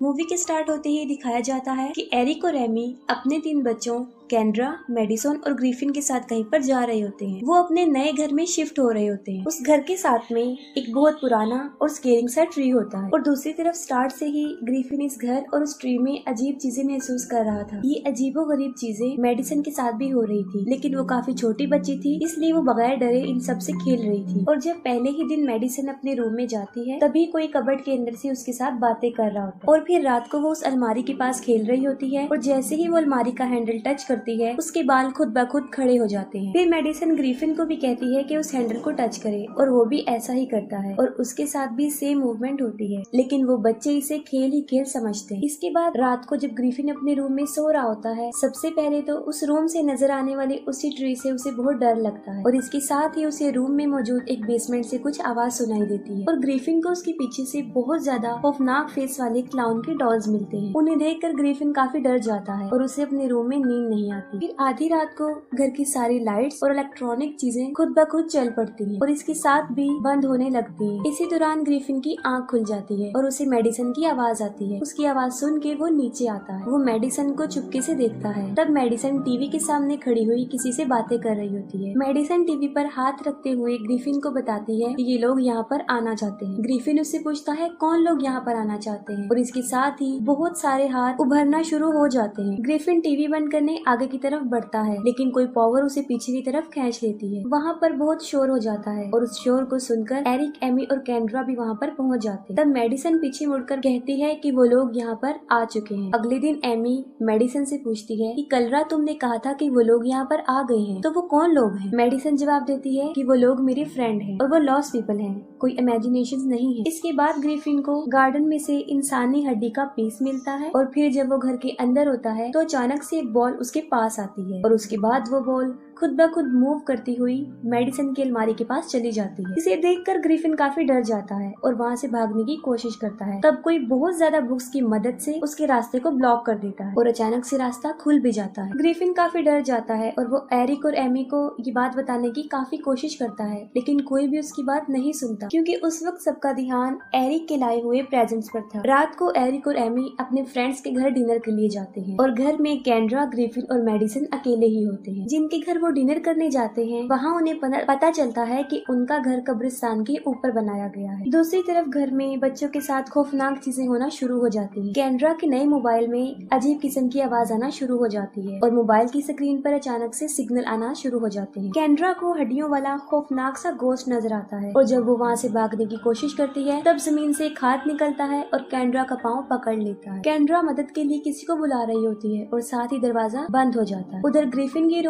Movie के start होते ही दिखाया जाता है कि एरिक और एमी अपने 3 बच्चों केंड्रा, मेडिसन और ग्रिफिन के साथ कहीं पर जा रहे होते हैं। वो अपने नए घर में शिफ्ट हो रहे होते हैं। उस घर के साथ में एक बहुत पुराना और स्केरिंग सा ट्री होता है और दूसरी तरफ स्टार्ट से ही ग्रिफिन इस घर और उस ट्री में अजीब चीजें महसूस कर रहा था। ये अजीबोगरीब चीजें मेडिसन के साथ भी हो रही थी, लेकिन वो काफी छोटी बच्ची थी, इसलिए वो बगैर डरे इन सब से खेल रही थी। और जब पहले ही दिन मेडिसन अपने रूम में जाती है, तभी कोई कबर्ड के अंदर से उसके साथ बातें कर रहा होता है। और फिर रात को वो उस अलमारी के पास खेल रही होती है और जैसे ही वो अलमारी का हैंडल टच करती है, उसके बाल खुद ब खुद खड़े हो जाते हैं। फिर मेडिसन ग्रिफिन को भी कहती है कि उस हैंडल को टच करे और वो भी ऐसा ही करता है और उसके साथ भी सेम मूवमेंट होती है, लेकिन वो बच्चे इसे खेल ही खेल समझते हैं। इसके बाद रात को जब ग्रिफिन अपने रूम में सो रहा होता है, सबसे पहले तो उस रूम से नजर आने वाले उसी ट्री से उसे बहुत डर लगता है और इसके साथ ही उसे रूम में मौजूद एक बेसमेंट से कुछ आवाज सुनाई देती है और ग्रिफिन को उसके पीछे से बहुत ज्यादा खौफनाक फेस वाले क्लाउन के डॉल्स मिलते हैं। उन्हें देखकर ग्रिफिन काफी डर जाता है और उसे अपने रूम में नींद नहीं आती। फिर आधी रात को घर की सारी लाइट्स और इलेक्ट्रॉनिक चीजें खुद ब खुद चल पड़ती हैं और इसके साथ भी बंद होने लगती हैं। इसी दौरान ग्रिफिन की आंख खुल जाती है और उसे मेडिसन की आवाज आती है। उसकी आवाज सुन के वो नीचे आता है। वो मेडिसन को चुपके से देखता है। तब मेडिसन टीवी के सामने खड़ी हुई किसी से बातें कर रही होती है। मेडिसन टीवी पर हाथ रखते हुए ग्रिफिन को बताती है कि ये लोग यहाँ पर आना चाहते हैं। ग्रिफिन उससे पूछता है कौन लोग यहाँ पर आना चाहते हैं और इसके साथ ही बहुत सारे हाथ उभरना शुरू हो जाते हैं। ग्रिफिन टीवी बंद करने आगे की तरफ बढ़ता है, लेकिन कोई पावर उसे पीछे की तरफ खींच लेती है। वहाँ पर बहुत शोर हो जाता है और उस शोर को सुनकर एरिक, एमी और केंड्रा भी वहाँ पर पहुँच जाते हैं। तब मेडिसन पीछे मुड़कर कहती है कि वो लोग यहाँ पर आ चुके हैं। अगले दिन एमी मेडिसन से पूछती है कि कल रात तुमने कहा था कि वो लोग यहाँ पर आ गए हैं, तो वो कौन लोग हैं? मेडिसन जवाब देती है कि वो लोग मेरे फ्रेंड हैं और वो लॉस्ट पीपल हैं, कोई इमेजिनेशन नहीं है। इसके बाद ग्रिफिन को गार्डन में से इंसानी हड्डी का पीस मिलता है और फिर जब वो घर के अंदर होता है तो अचानक से एक बॉल उसके पास आती है और उसके बाद वो बॉल खुद ब खुद मूव करती हुई मेडिसन की अलमारी के पास चली जाती है। इसे देखकर ग्रिफिन काफी डर जाता है और वहाँ से भागने की कोशिश करता है। तब कोई बहुत ज्यादा बुक्स की मदद से उसके रास्ते को ब्लॉक कर देता है और अचानक से रास्ता खुल भी जाता है। ग्रिफिन काफी डर जाता है और वो एरिक और एमी को ये बात बताने की काफी कोशिश करता है, लेकिन कोई भी उसकी बात नहीं सुनता क्योंकि उस वक्त सबका ध्यान एरिक के लाए हुए प्रेजेंट्स पर था। रात को एरिक और एमी अपने फ्रेंड्स के घर डिनर के लिए जाते हैं और घर में केंड्रा, ग्रिफिन और मेडिसन अकेले ही होते हैं। जिनके घर वो डिनर करने जाते हैं वहाँ उन्हें पता चलता है कि उनका घर कब्रिस्तान के ऊपर बनाया गया है। दूसरी तरफ घर में बच्चों के साथ खौफनाक चीजें होना शुरू हो जाती हैं। केंड्रा के नए मोबाइल में अजीब किस्म की आवाज आना शुरू हो जाती है और मोबाइल की स्क्रीन पर अचानक से सिग्नल आना शुरू हो जाते हैं। केंड्रा को हड्डियों वाला खौफनाक सा गोश्त नजर आता है और जब वो वहाँ से भागने की कोशिश करती है तब जमीन से एक हाथ निकलता है और केंड्रा का पाँव पकड़ लेता है। केंड्रा मदद के लिए किसी को बुला रही होती है और साथ ही दरवाजा बंद हो जाता है। उधर ग्रिफिन के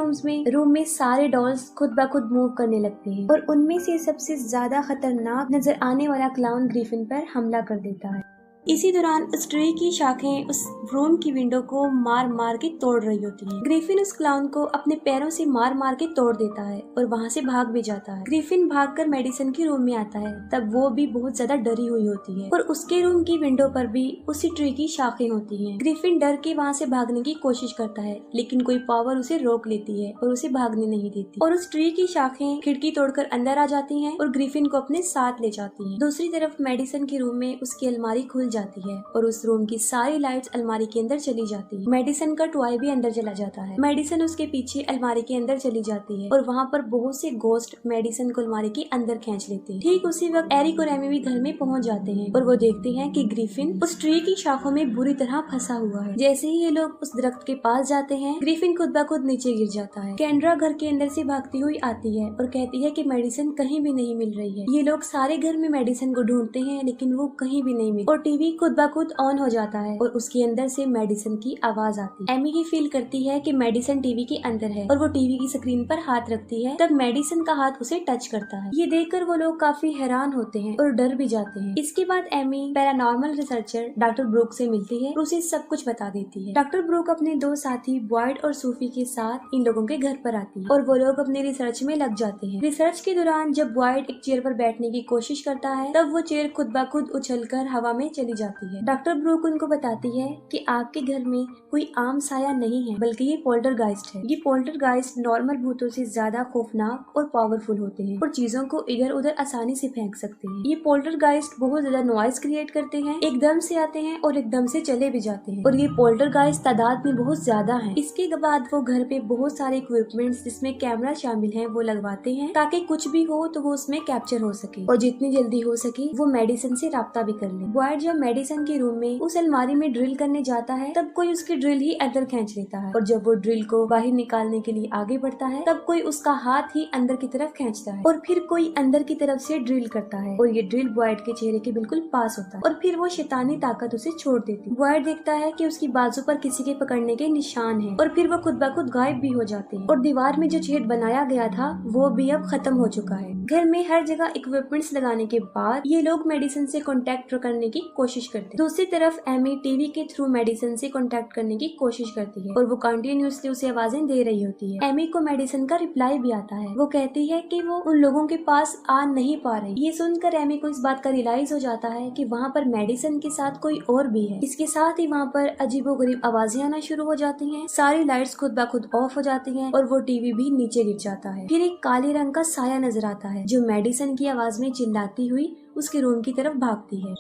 रूम में सारे डॉल्स खुद ब खुद मूव करने लगते हैं और उनमें से सबसे ज्यादा खतरनाक नजर आने वाला क्लाउन ग्रिफिन पर हमला कर देता है। इसी दौरान उस ट्री की शाखें उस रूम की विंडो को मार मार के तोड़ रही होती हैं। ग्रिफिन उस क्लाउन को अपने पैरों से मार मार के तोड़ देता है और वहाँ से भाग भी जाता है। ग्रिफिन भागकर मेडिसन के रूम में आता है। तब वो भी बहुत ज्यादा डरी हुई होती है और उसके रूम की विंडो पर भी उसी ट्री की शाखें होती हैं। ग्रिफिन डर के वहाँ से भागने की कोशिश करता है, लेकिन कोई पावर उसे रोक लेती है और उसे भागने नहीं देती और उस ट्री की शाखें खिड़की तोड़कर अंदर आ जाती हैं और ग्रिफिन को अपने साथ ले जाती हैं। दूसरी तरफ मेडिसन के रूम में उसकी अलमारी खुल जाती है और उस रूम की सारी लाइट्स अलमारी के अंदर चली जाती है। मेडिसन का टॉय भी अंदर चला जाता है। मेडिसन उसके पीछे अलमारी के अंदर चली जाती है और वहाँ पर बहुत से घोस्ट मेडिसन को अलमारी के अंदर खींच लेते हैं। ठीक उसी वक्त एरिक और एमी भी घर में पहुँच जाते हैं और वो देखते हैं कि ग्रिफिन उस ट्री की शाखों में बुरी तरह फंसा हुआ है। जैसे ही ये लोग उस दरख्त के पास जाते हैं, ग्रिफिन खुद ब खुद नीचे गिर जाता है। केंड्रा घर के अंदर से भागती हुई आती है और कहती है कि मेडिसन कहीं भी नहीं मिल रही है। ये लोग सारे घर में मेडिसन को ढूंढते हैं, लेकिन वो कहीं भी नहीं मिली और टीवी खुद ब खुद ऑन हो जाता है और उसके अंदर से मेडिसन की आवाज आती है। एमी ही फील करती है कि मेडिसन टीवी के अंदर है और वो टीवी की स्क्रीन पर हाथ रखती है। तब मेडिसन का हाथ उसे टच करता है। ये देखकर वो लोग काफी हैरान होते हैं और डर भी जाते हैं। इसके बाद Amy paranormal researcher doctor Brooke से मिलती है और उसे सब कुछ बता देती है। डॉक्टर ब्रूक अपने 2 साथी बॉयड और सूफी के साथ इन लोगों के घर पर आती है और वो लोग अपने रिसर्च में लग जाते हैं। रिसर्च के दौरान जब बॉयड एक चेयर पर बैठने की कोशिश करता है, तब वो चेयर खुद ब खुद उछलकर हवा में चली चली जाती है। डॉक्टर ब्रूक उनको बताती है कि आपके घर में कोई आम साया नहीं है, बल्कि ये पोल्टरगाइस्ट है। ये पोल्टरगाइस्ट नॉर्मल भूतों से ज्यादा खौफनाक और पावरफुल होते हैं और चीजों को इधर उधर आसानी से फेंक सकते हैं। ये पोल्टरगाइस्ट बहुत ज्यादा नॉइज क्रिएट करते हैं, एकदम से आते हैं और एकदम से चले भी जाते हैं और ये पोल्टरगाइस्ट तादाद में बहुत ज्यादा है। इसके बाद वो घर पे बहुत सारे इक्विपमेंट्स जिसमें कैमरा शामिल है वो लगवाते हैं ताकि कुछ भी हो तो वो उसमें कैप्चर हो सके और जितनी जल्दी हो सके वो मेडिसन से राब्ता भी कर ले। बॉयड जब मेडिसन के रूम में उस अलमारी में ड्रिल करने जाता है तब कोई उसकी ड्रिल ही अंदर खींच लेता है और जब वो ड्रिल को बाहर निकालने के लिए आगे बढ़ता है तब कोई उसका हाथ ही अंदर की तरफ खींचता है और फिर कोई अंदर की तरफ से ड्रिल करता है और ये ड्रिल बॉयड के चेहरे के बिल्कुल पास होता है और फिर वो शैतानी ताकत उसे छोड़ देती है। बॉयड देखता है कि उसकी बाजू पर किसी के पकड़ने के निशान है और फिर वो खुद ब खुद गायब भी हो जाते हैं और दीवार में जो छेद बनाया गया था वो भी अब खत्म हो चुका है। घर में हर जगह इक्विपमेंट्स लगाने के बाद ये लोग मेडिसन से कांटेक्ट करने की कोशिश करते हैं। दूसरी तरफ एमी टीवी के थ्रू मेडिसन से कांटेक्ट करने की कोशिश करती है और वो कंटिन्यूअसली उसे आवाजें दे रही होती है। एमी को मेडिसन का रिप्लाई भी आता है। वो कहती है कि वो उन लोगों के पास आ नहीं पा रही। ये सुनकर एमी को इस बात का रियलाइज हो जाता है कि वहाँ पर मेडिसन के साथ कोई और भी है। इसके साथ ही वहाँ पर अजीबोगरीब आवाजें आना शुरू हो जाती हैं, सारी लाइट्स खुद ब खुद ऑफ हो जाती हैं और वो टीवी भी नीचे गिर जाता है। फिर एक काले रंग का साया नजर आता है जो मेडिसन की आवाज में चिल्लाती हुई उसके रूम की तरफ भागती है।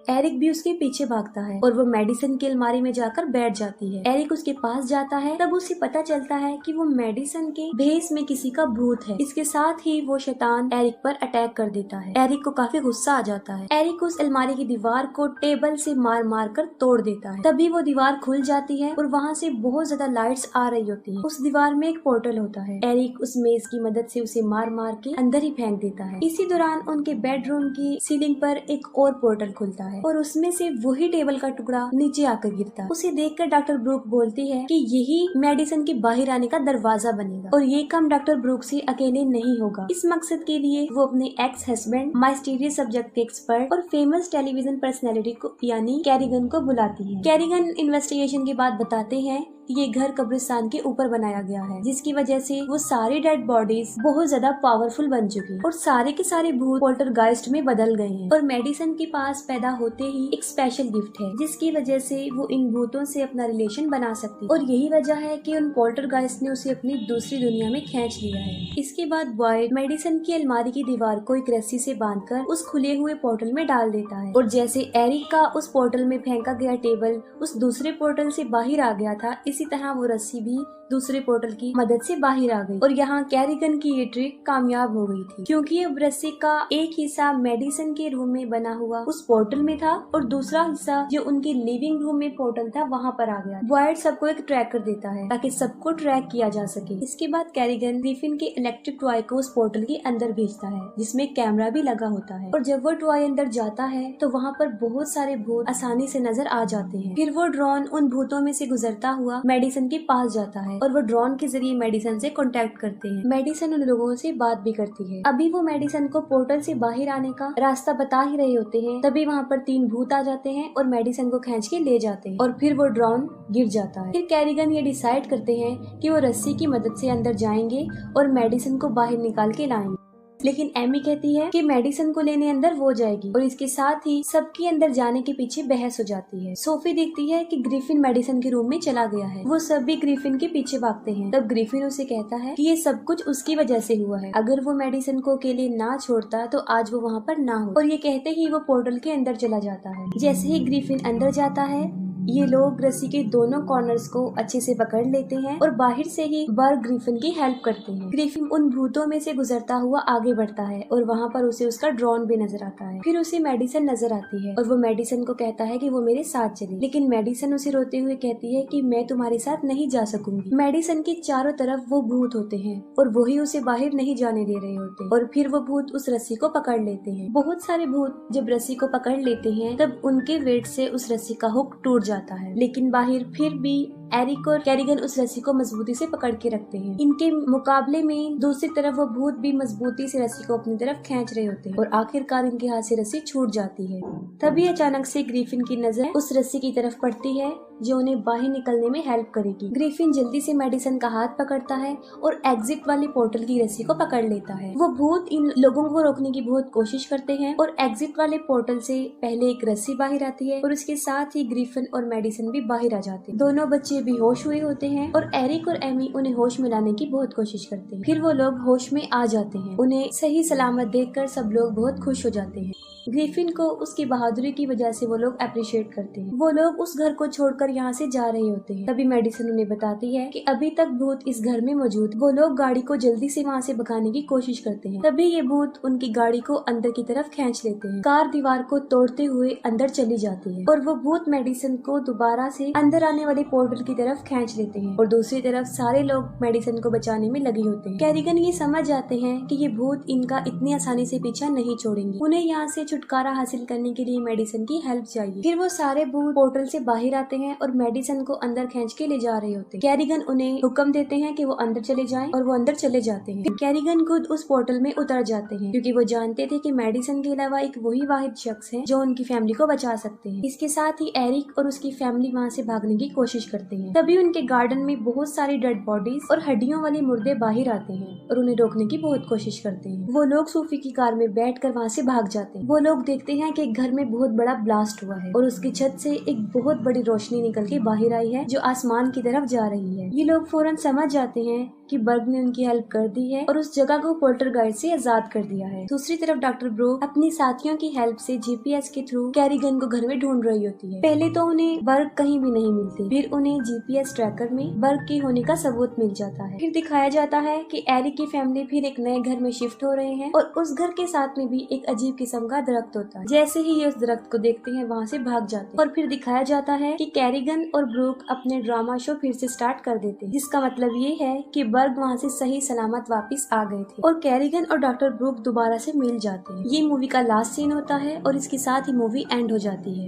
एरिक भी उसके पीछे भागता है और वो मेडिसन की अलमारी में जाकर बैठ जाती है। एरिक उसके पास जाता है तब उसे पता चलता है कि वो मेडिसन के भेस में किसी का भूत है। इसके साथ ही वो शैतान एरिक पर अटैक कर देता है। एरिक को काफी गुस्सा आ जाता है। एरिक उस अलमारी की दीवार को टेबल से मार मार कर तोड़ देता है। तभी वो दीवार खुल जाती है और वहाँ से बहुत ज्यादा लाइट्स आ रही होती है। उस दीवार में एक पोर्टल होता है। एरिक उस मेज की मदद से उसे मार मार के अंदर ही फेंक देता है। इसी दौरान उनके बेडरूम की सीलिंग पर एक और पोर्टल खुलता है और उसमें से वही टेबल का टुकड़ा नीचे आकर गिरता है। उसे देखकर डॉक्टर ब्रूक बोलती है कि यही मेडिसन के बाहर आने का दरवाजा बनेगा और ये काम डॉक्टर ब्रूक से अकेले नहीं होगा। इस मकसद के लिए वो अपने एक्स हस्बैंड, माइस्टीरियस सब्जेक्ट के एक्सपर्ट और फेमस टेलीविजन पर्सनैलिटी को यानी कैरिगन को बुलाती है। कैरिगन इन्वेस्टिगेशन के बाद बताते हैं ये घर कब्रिस्तान के ऊपर बनाया गया है जिसकी वजह से वो सारी डेड बॉडीज बहुत ज्यादा पावरफुल बन चुकी हैं और सारे के सारे भूत पोल्टरगाइस्ट में बदल गए हैं और मेडिसन के पास पैदा होते ही एक स्पेशल गिफ्ट है जिसकी वजह से वो इन भूतों से अपना रिलेशन बना सकती है और यही वजह है कि उन पोल्टरगाइस्ट ने उसे अपनी दूसरी दुनिया में खींच लिया है। इसके बाद बॉयड मेडिसन की अलमारी की दीवार को एक रस्सी से बांधकर उस खुले हुए पोर्टल में डाल देता है और जैसे एरिक का उस पोर्टल में फेंका गया टेबल उस दूसरे पोर्टल से बाहर आ गया था, इसी तरह वो रस्सी भी दूसरे पोर्टल की मदद से बाहर आ गई और यहाँ कैरिगन की ये ट्रिक कामयाब हो गई थी क्योंकि अब रस्सी का एक हिस्सा मेडिसन के रूम में बना हुआ उस पोर्टल में था और दूसरा हिस्सा जो उनके लिविंग रूम में पोर्टल था वहाँ पर आ गया। बॉयड सबको एक ट्रैकर देता है ताकि सबको ट्रैक किया जा सके। इसके बाद कैरिगन ग्रिफिन के इलेक्ट्रिक टॉय को उस पोर्टल के अंदर भेजता है जिसमें कैमरा भी लगा होता है और जब वो टॉय अंदर जाता है तो वहाँ पर बहुत सारे भूत आसानी से नजर आ जाते हैं। फिर वो ड्रोन उन भूतों में से गुजरता हुआ मेडिसन के पास जाता है और वो ड्रोन के जरिए मेडिसन से कांटेक्ट करते हैं। मेडिसन उन लोगों से बात भी करती है। अभी वो मेडिसन को पोर्टल से बाहर आने का रास्ता बता ही रहे होते हैं तभी वहाँ पर 3 भूत आ जाते हैं और मेडिसन को खींच के ले जाते हैं और फिर वो ड्रोन गिर जाता है। फिर कैरिगन ये डिसाइड करते हैं कि वो रस्सी की मदद से अंदर जाएंगे और मेडिसन को बाहर निकाल के लाएंगे, लेकिन एमी कहती है कि मेडिसन को लेने अंदर वो जाएगी और इसके साथ ही सबके अंदर जाने के पीछे बहस हो जाती है। सोफी देखती है कि ग्रिफिन मेडिसन के रूम में चला गया है। वो सब भी ग्रिफिन के पीछे भागते हैं। तब ग्रिफिन उसे कहता है कि ये सब कुछ उसकी वजह से हुआ है, अगर वो मेडिसन को अकेले ना छोड़ता तो आज वो वहाँ पर ना हो। और ये कहते ही वो पोर्टल के अंदर चला जाता है। जैसे ही ग्रिफिन अंदर जाता है ये लोग रस्सी के दोनों कॉर्नर्स को अच्छे से पकड़ लेते हैं और बाहर से ही बर्ग ग्रिफिन की हेल्प करते हैं। ग्रिफिन उन भूतों में से गुजरता हुआ आगे बढ़ता है और वहाँ पर उसे उसका ड्रोन भी नजर आता है। फिर उसे मेडिसन नजर आती है और वो मेडिसन को कहता है कि वो मेरे साथ चले, लेकिन मेडिसन उसे रोते हुए कहती है कि मैं तुम्हारे साथ नहीं जा सकूंगी। मेडिसन के चारों तरफ वो भूत होते हैं और वही उसे बाहर नहीं जाने दे रहे होते और फिर वो भूत उस रस्सी को पकड़ लेते हैं। बहुत सारे भूत जब रस्सी को पकड़ लेते हैं तब उनके वेट से उस रस्सी का हुक टूट जाता है, लेकिन बाहर फिर भी एरिक और कैरिगन उस रस्सी को मजबूती से पकड़ के रखते हैं। इनके मुकाबले में दूसरी तरफ वो भूत भी मजबूती से रस्सी को अपनी तरफ खींच रहे होते हैं और आखिरकार इनके हाथ से रस्सी छूट जाती है। तभी अचानक से ग्रिफिन की नजर उस रस्सी की तरफ पड़ती है जो उन्हें बाहर निकलने में हेल्प करेगी। ग्रिफिन जल्दी से मेडिसन का हाथ पकड़ता है और एग्जिट वाले पोर्टल की रस्सी को पकड़ लेता है। वो भूत इन लोगों को रोकने की बहुत कोशिश करते हैं और एग्जिट वाले पोर्टल से पहले एक रस्सी बाहर आती है और उसके साथ ही ग्रिफिन और मेडिसन भी बाहर आ जाते हैं। दोनों बच्चे बेहोश हुए होते हैं और एरिक और एमी उन्हें होश में लाने की बहुत कोशिश करते हैं। फिर वो लोग होश में आ जाते हैं। उन्हें सही सलामत देखकर सब लोग बहुत खुश हो जाते हैं। ग्रिफिन को उसकी बहादुरी की वजह से वो लोग अप्रिशिएट करते हैं। वो लोग उस घर को छोड़कर यहाँ से जा रहे होते हैं। तभी मेडिसन उन्हें बताती है कि अभी तक भूत इस घर में मौजूद। वो लोग गाड़ी को जल्दी से वहाँ से भगाने की कोशिश करते हैं। तभी ये भूत उनकी गाड़ी को अंदर की तरफ खींच लेते हैं। कार दीवार को तोड़ते हुए अंदर चली जाती है और वो भूत मेडिसन को दोबारा से अंदर आने वाले पोर्टल की तरफ खींच लेते हैं और दूसरी तरफ सारे लोग मेडिसन को बचाने में लगे होते हैं। कैरिगन ये समझ जाते हैं कि ये भूत इनका इतनी आसानी से पीछा नहीं छोड़ेंगे। उन्हें यहाँ से छुटकारा हासिल करने के लिए मेडिसन की हेल्प चाहिए। फिर वो सारे भूत पोर्टल से बाहर आते हैं और मेडिसन को अंदर खींच के ले जा रहे होते हैं। कैरिगन उन्हें हुक्म देते हैं कि वो अंदर चले जाएं और वो अंदर चले जाते हैं। कैरिगन खुद उस पोर्टल में उतर जाते हैं क्योंकि वो जानते थे कि मेडिसन के अलावा एक वही वाहिद शख्स है जो उनकी फैमिली को बचा सकते हैं। इसके साथ ही एरिक और उसकी फैमिली वहाँ से भागने की कोशिश करते हैं। तभी उनके गार्डन में बहुत सारी डेड बॉडीज और हड्डियों वाले मुर्दे बाहर आते हैं और उन्हें रोकने की बहुत कोशिश करते हैं। वो लोग सूफी की कार में बैठकर वहाँ से भाग जाते हैं। वो लोग देखते हैं कि घर में बहुत बड़ा ब्लास्ट हुआ है और उसकी छत से एक बहुत बड़ी रोशनी निकल के बाहर आई है जो आसमान की तरफ जा रही है। ये लोग फौरन समझ जाते हैं कि बर्ग ने उनकी हेल्प कर दी है और उस जगह को पोल्टरगाइस्ट से आजाद कर दिया है। दूसरी तरफ डॉक्टर ब्रूक अपनी साथियों की हेल्प से जीपीएस के थ्रू कैरिगन को घर में ढूंढ रही होती है। पहले तो उन्हें बर्ग कहीं भी नहीं मिलते, फिर उन्हें जीपीएस ट्रैकर में बर्ग के होने का सबूत मिल जाता है। फिर दिखाया जाता है कि एरिक की फैमिली फिर एक नए घर में शिफ्ट हो रहे हैं और उस घर के साथ में भी एक अजीब किस्म का दरख्त होता है। जैसे ही ये उस दरख्त को देखते हैं वहाँ से भाग जाते हैं और फिर दिखाया जाता है कि कैरिगन और ब्रूक अपने ड्रामा शो फिर से स्टार्ट कर देते हैं, जिसका मतलब ये है कि बर्ग वहाँ से सही सलामत वापस आ गए थे और कैरिगन और डॉक्टर ब्रूक दोबारा से मिल जाते हैं। ये मूवी का लास्ट सीन होता है और इसके साथ ही मूवी एंड हो जाती है।